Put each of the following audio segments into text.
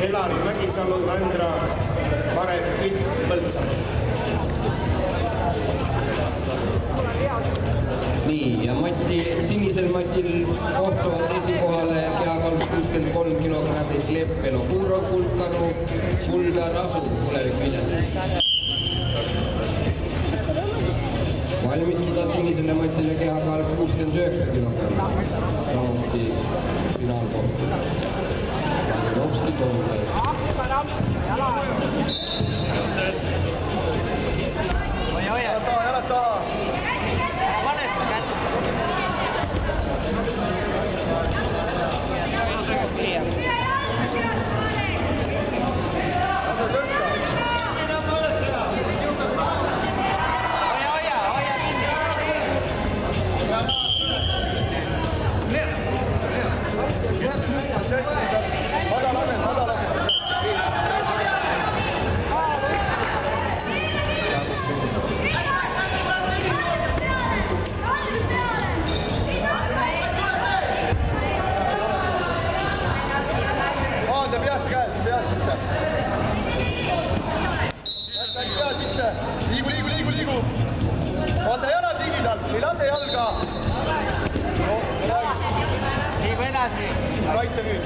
Elari Mägisalu, Andra Varem, Pitt Põltsalu. Nii, ja sinisel matil kohtuvad esikohale kehakaalus 63 kilogrammi Kleppelo Kuuro, Kulkaru, Kuldar Asu, tulevik Viljas. Valmistuda sinisele matile kehakaal 69 kilogrammi, samuti finaalkohtu. Vanilovski Toomler. Oota jalad ligi seal, ei lase jalga. Liigu edasi. Kaitse nüüd.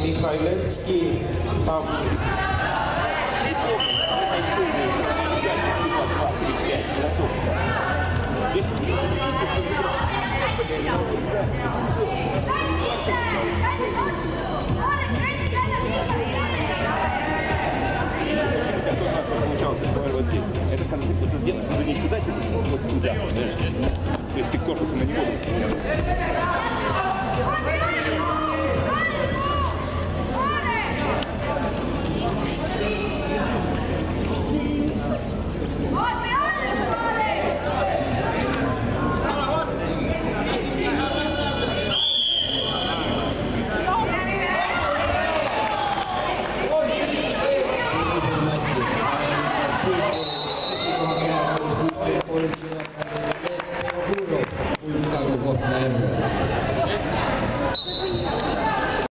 Mikhailevski, Pavlik. она использует взять всего 2, 3, 5 кроссовков. Если не получался вот здесь. Это конфликт, это где-то не сюда, вот туда. То есть ты корпусом на него.